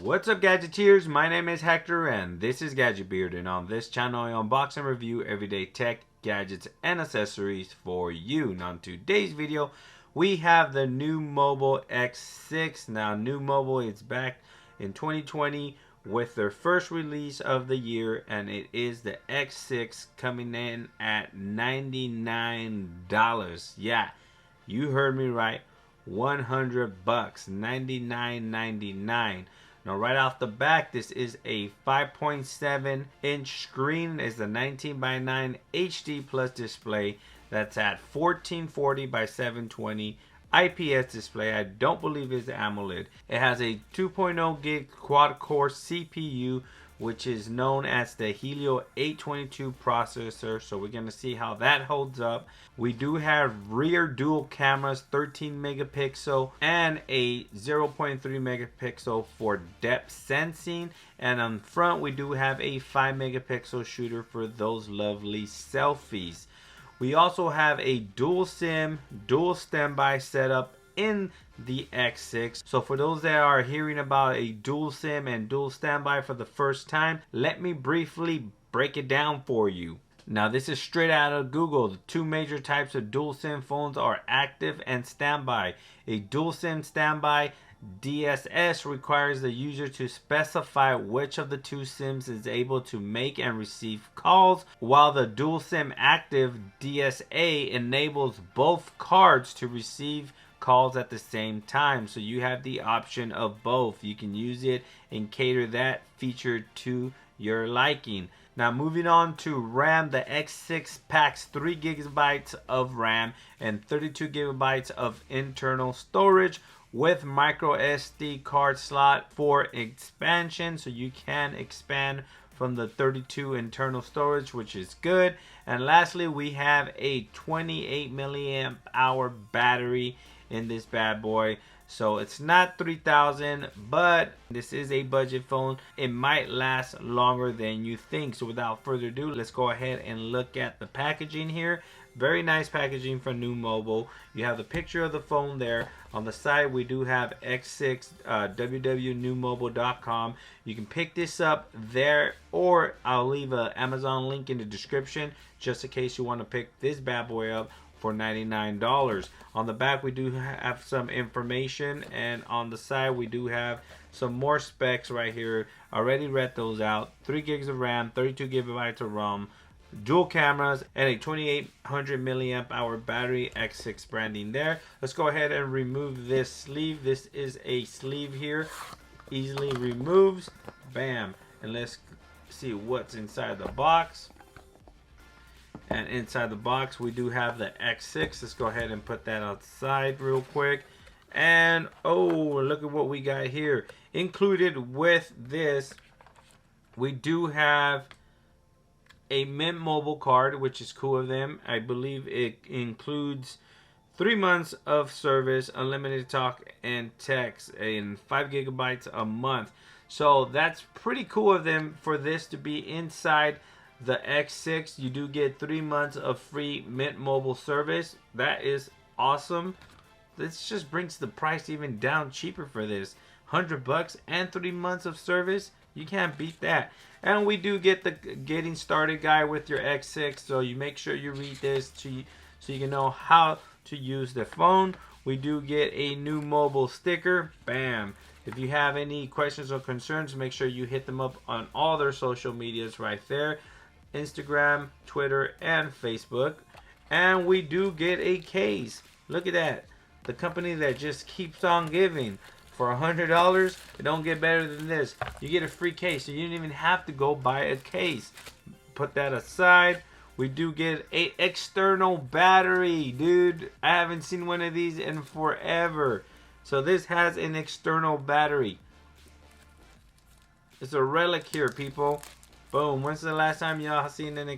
What's up, Gadgeteers? My name is Hector and this is Gadget Beard, and on this channel I unbox and review everyday tech, gadgets, and accessories for you. And on today's video we have the new Mobile X6. Now new Mobile is back in 2020 with their first release of the year, and it is the X6 coming in at $99. Yeah, you heard me right. $100, $99.99. Now right off the back, this is a 5.7 inch screen. It's a 19:9 HD plus display that's at 1440 by 720 IPS display. I don't believe it's AMOLED. It has a 2.0 gig quad core CPU, which is known as the Helio 822 processor. So we're going to see how that holds up. We do have rear dual cameras, 13 megapixel and a 0.3 megapixel for depth sensing. And on front we do have a 5 megapixel shooter for those lovely selfies. We also have a dual SIM, dual standby setup in the X6. So for those that are hearing about a dual SIM and dual standby for the first time, let me briefly break it down for you. Now this is straight out of Google. The two major types of dual SIM phones are active and standby. A dual SIM standby DSS requires the user to specify which of the two SIMs is able to make and receive calls, while the dual SIM active DSA enables both cards to receive calls at the same time. So you have the option of both. You can use it and cater that feature to your liking. Now moving on to RAM, the X6 packs 3 gigabytes of RAM and 32 gigabytes of internal storage with micro SD card slot for expansion, so you can expand from the 32 internal storage, which is good. And lastly, we have a 28 milliamp hour battery in this bad boy. So it's not 3,000, but this is a budget phone. It might last longer than you think. So without further ado, let's go ahead and look at the packaging here. Very nice packaging for new Mobile. You have the picture of the phone there. On the side we do have X6 www.newmobile.com. You can pick this up there, or I'll leave an Amazon link in the description just in case you want to pick this bad boy up for $99. On the back we do have some information, and on the side we do have some more specs right here. Already read those out. 3 gigs of RAM, 32 gigabytes of ROM, dual cameras, and a 2800 milliamp hour battery. X6 branding there. Let's go ahead and remove this sleeve. This is a sleeve here, easily removes. Bam. And let's see what's inside the box. And inside the box we do have the X6. Let's go ahead and put that outside real quick. And oh, look at what we got here. Included with this, we do have a Mint Mobile card, which is cool of them. I believe it includes 3 months of service, unlimited talk and text, and 5 gigabytes a month. So that's pretty cool of them for this to be inside the X6. You do get 3 months of free Mint Mobile service. That is awesome. This just brings the price even down cheaper for this. $100 and 3 months of service. You can't beat that. And we do get the getting started guide with your X6, so you make sure you read this so you can know how to use the phone. We do get a new Mobile sticker. Bam. If you have any questions or concerns, make sure you hit them up on all their social medias right there. Instagram, Twitter, and Facebook. And we do get a case. Look at that. The company that just keeps on giving. For $100, it don't get better than this. You get a free case, so you don't even have to go buy a case. Put that aside. We do get a external battery, dude. I haven't seen one of these in forever. So this has an external battery. It's a relic here, people. Boom. When's the last time y'all seen an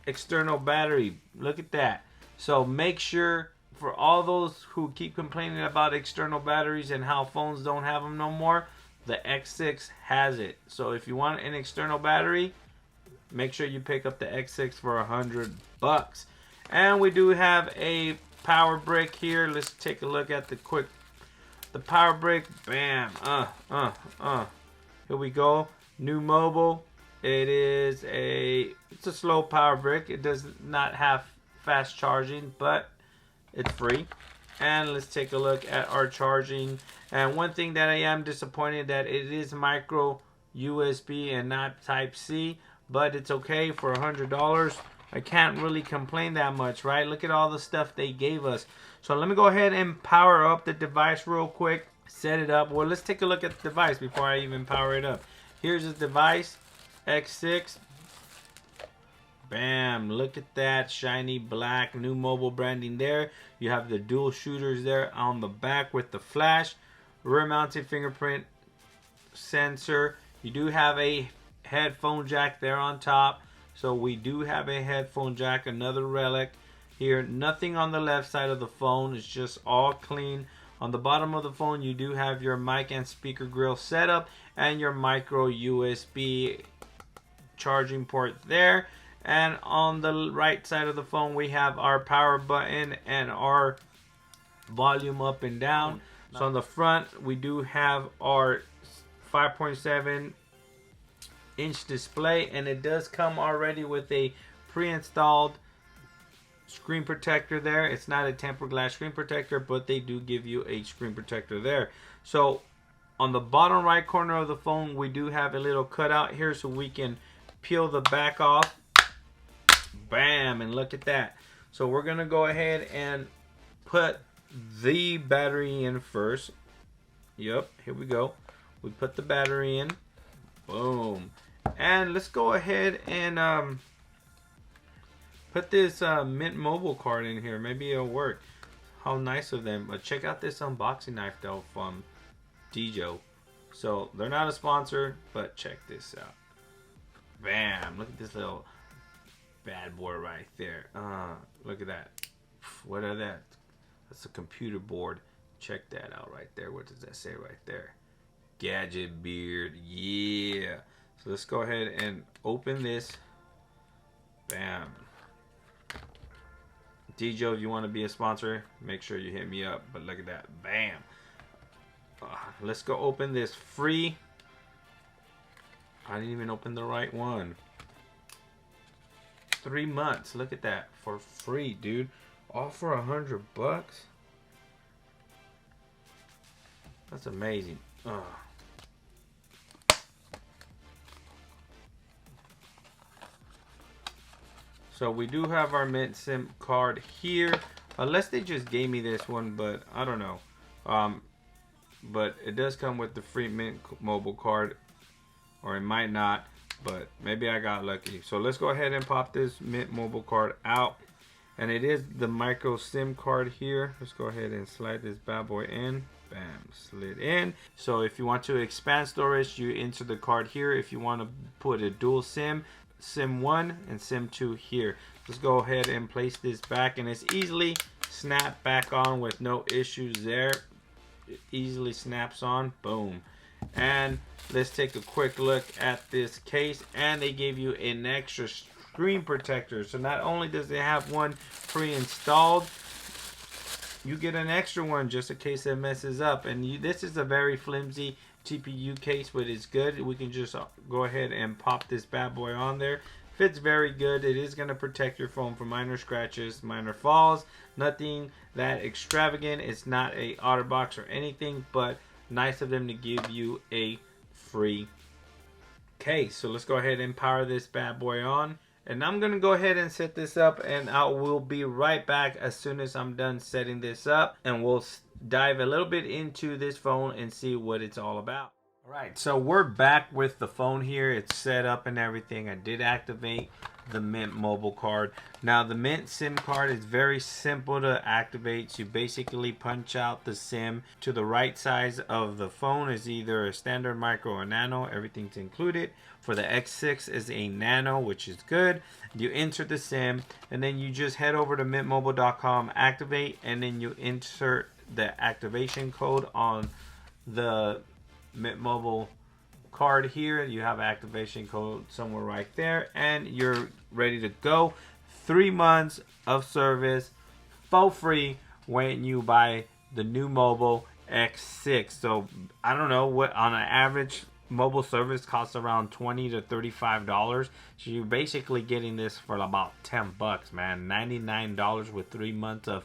external battery? Look at that. So make sure, for all those who keep complaining about external batteries and how phones don't have them no more, the X6 has it. So if you want an external battery, make sure you pick up the X6 for $100. And we do have a power brick here. Let's take a look at the quick the power brick. Bam. Here we go. New mobile. It's a slow power brick. It does not have fast charging, but it's free. And let's take a look at our charging. And one thing that I am disappointed that it is micro USB and not type C, but it's okay for $100. I can't really complain that much, right? Look at all the stuff they gave us. So let me go ahead and power up the device real quick. Set it up. Well, let's take a look at the device before I even power it up. Here's the device, X6. Bam, look at that shiny black new mobile branding there. You have the dual shooters there on the back with the flash, rear mounted fingerprint sensor. You do have a headphone jack there on top. So we do have a headphone jack, another relic here. Nothing on the left side of the phone. It's just all clean. On the bottom of the phone, you do have your mic and speaker grill setup and your micro USB charging port there. And on the right side of the phone, we have our power button and our volume up and down. So on the front, we do have our 5.7 inch display, and it does come already with a pre-installed screen protector there. It's not a tempered glass screen protector, but they do give you a screen protector there. So on the bottom right corner of the phone, we do have a little cutout here so we can peel the back off. Bam, and look at that. So we're gonna go ahead and put the battery in first. Yep, here we go. We put the battery in. Boom. And let's go ahead and put this Mint Mobile card in here. Maybe it'll work. How nice of them. But check out this unboxing knife though from Dijo. So they're not a sponsor, but check this out. Bam. Look at this little bad boy right there. Look at that. What are that? That's a computer board. Check that out right there. What does that say right there? Gadget beard. Yeah. So let's go ahead and open this. Bam. Dijo, if you want to be a sponsor, make sure you hit me up. But look at that. Bam. Let's go open this free. I didn't even open the right one. 3 months. Look at that. For free, dude. All for $100. That's amazing. So we do have our Mint SIM card here. Unless they just gave me this one, but I don't know. But it does come with the free Mint Mobile card. Or it might not. But maybe I got lucky. So let's go ahead and pop this Mint Mobile card out. And it is the micro SIM card here. Let's go ahead and slide this bad boy in. Bam, slid in. So if you want to expand storage, you enter the card here. If you want to put a dual SIM, SIM 1 and SIM 2 here. Let's go ahead and place this back, and it's easily snapped back on with no issues there. It easily snaps on. Boom. And let's take a quick look at this case, and they gave you an extra screen protector. So not only does it have one pre-installed, you get an extra one just in case it messes up. And this is a very flimsy TPU case, but it's good. We can just go ahead and pop this bad boy on there. Fits very good. It is going to protect your phone from minor scratches, minor falls. Nothing that extravagant. It's not a OtterBox or anything, but nice of them to give you a free case. So let's go ahead and power this bad boy on. And I'm going to go ahead and set this up, and I will be right back as soon as I'm done setting this up. And we'll dive a little bit into this phone and see what it's all about. Alright, so we're back with the phone here. It's set up and everything. I did activate the Mint Mobile card. Now the Mint SIM card is very simple to activate. So you basically punch out the SIM to the right size of the phone. Is either a standard, micro, or nano. Everything's included. For the X6 is a nano, which is good. You enter the SIM, and then you just head over to mintmobile.com, activate, and then you insert the activation code on the Mint Mobile card here. You have activation code somewhere right there, and you're ready to go. 3 months of service for free when you buy the new mobile X6. So I don't know what on an average mobile service costs around $20 to $35. So you're basically getting this for about 10 bucks, man. $99 with 3 months of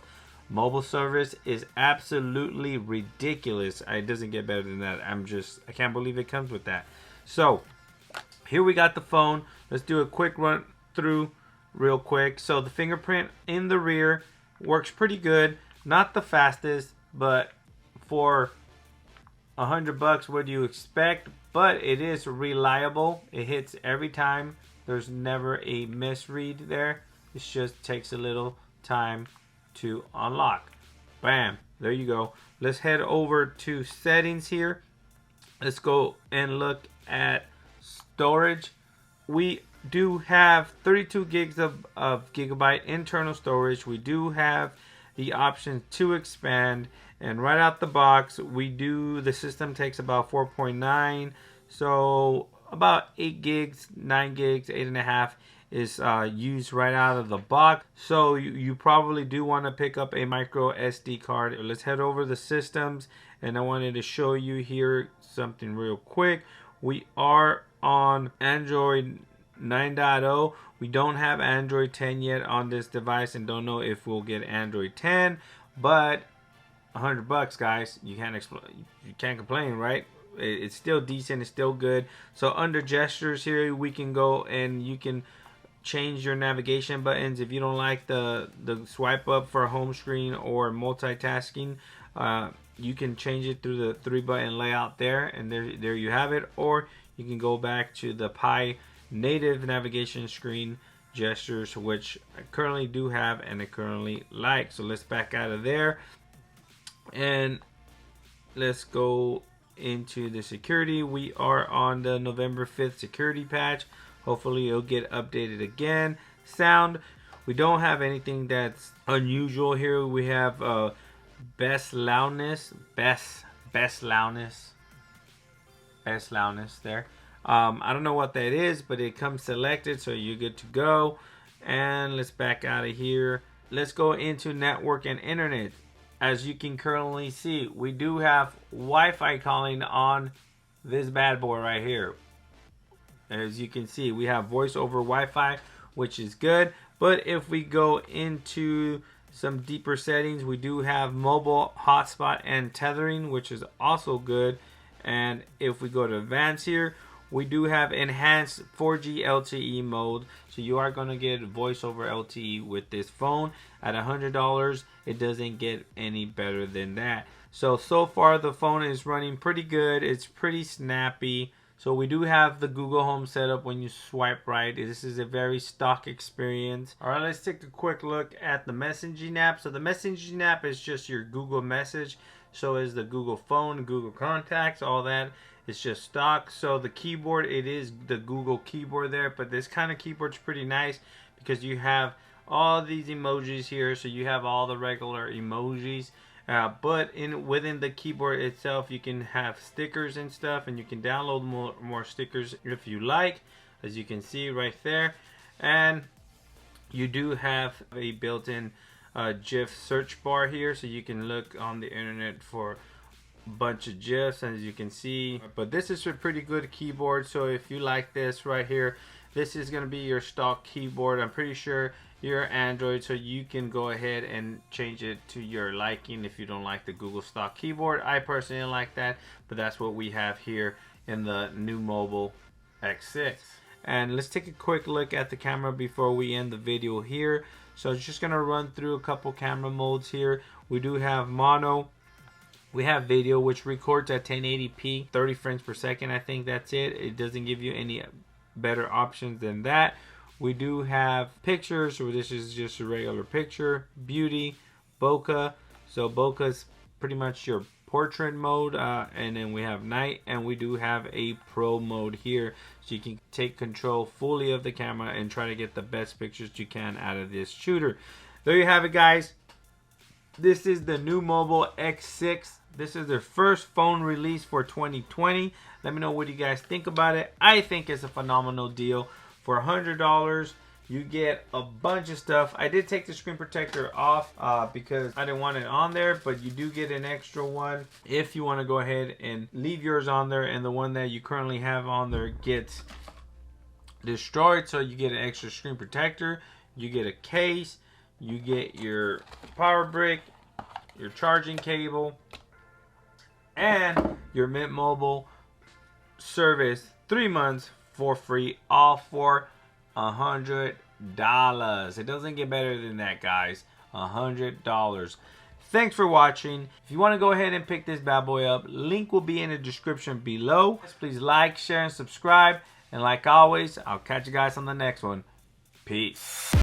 mobile service is absolutely ridiculous. It doesn't get better than that. I can't believe it comes with that. So here we got the phone. Let's do a quick run through real quick. So the fingerprint in the rear works pretty good. Not the fastest, but for 100 bucks, what do you expect? But it is reliable. It hits every time. There's never a misread there. It just takes a little time to unlock. Bam, there you go. Let's head over to settings here. Let's go and look at storage. We do have 32 gigs of gigabyte internal storage. We do have the option to expand, and right out the box the system takes about 4.9, so about 8 gigs, 9 gigs, 8.5 is used right out of the box. So you probably do want to pick up a micro SD card. Let's head over the systems, and I wanted to show you here something real quick. We are on Android 9.0. We don't have Android 10 yet on this device, and don't know if we'll get Android 10, but 100 bucks, guys, you can't complain, right? It's still decent, it's still good. So under gestures here, we can go and you can change your navigation buttons. If you don't like the swipe up for home screen or multitasking, you can change it through the 3-button layout there, and there you have it. Or you can go back to the Pi native navigation screen gestures, which I currently do have and I currently like. So let's back out of there and let's go into the security. We are on the November 5th security patch. Hopefully it'll get updated again. Sound, we don't have anything that's unusual here. We have best loudness there. I don't know what that is, but it comes selected, so you're good to go. And let's back out of here. Let's go into network and internet. As you can currently see, we do have Wi-Fi calling on this bad boy right here. As you can see, we have voice over Wi-Fi, which is good. But if we go into some deeper settings, we do have mobile hotspot and tethering, which is also good. And if we go to advanced here, we do have enhanced 4G LTE mode. So you are going to get voice over LTE with this phone. At $100, it doesn't get any better than that. So far the phone is running pretty good. It's pretty snappy. So we do have the Google Home setup when you swipe right. This is a very stock experience. All right, let's take a quick look at the messaging app. So the messaging app is just your Google Message. So is the Google Phone, Google Contacts, all that. It's just stock. So the keyboard, it is the Google keyboard there, but this kind of keyboard's pretty nice because you have all these emojis here. So you have all the regular emojis, but within the keyboard itself, you can have stickers and stuff, and you can download more stickers if you like, as you can see right there. And you do have a built-in GIF search bar here, so you can look on the internet for bunch of GIFs, as you can see. But this is a pretty good keyboard, so if you like this right here, this is going to be your stock keyboard. I'm pretty sure you're Android, so you can go ahead and change it to your liking if you don't like the Google stock keyboard. I personally like that, but that's what we have here in the new mobile X6. And let's take a quick look at the camera before we end the video here. So it's just going to run through a couple camera modes here. We do have mono. We have video, which records at 1080p, 30 frames per second. I think that's it. It doesn't give you any better options than that. We do have pictures, so this is just a regular picture. Beauty, bokeh. So bokeh is pretty much your portrait mode, and then we have night, and we do have a pro mode here, so you can take control fully of the camera and try to get the best pictures you can out of this shooter. There you have it, guys. This is the new mobile X6. This is their first phone release for 2020. Let me know what you guys think about it. I think it's a phenomenal deal. For $100, You get a bunch of stuff. I did take the screen protector off because I didn't want it on there, but you do get an extra one if you want to go ahead and leave yours on there, and the one that you currently have on there gets destroyed. So you get an extra screen protector, you get a case, you get your power brick, your charging cable, and your Mint Mobile service 3 months for free, all for $100. It doesn't get better than that, guys. $100. Thanks for watching. If you want to go ahead and pick this bad boy up, link will be in the description below. Please like, share, and subscribe. And like always, I'll catch you guys on the next one. Peace.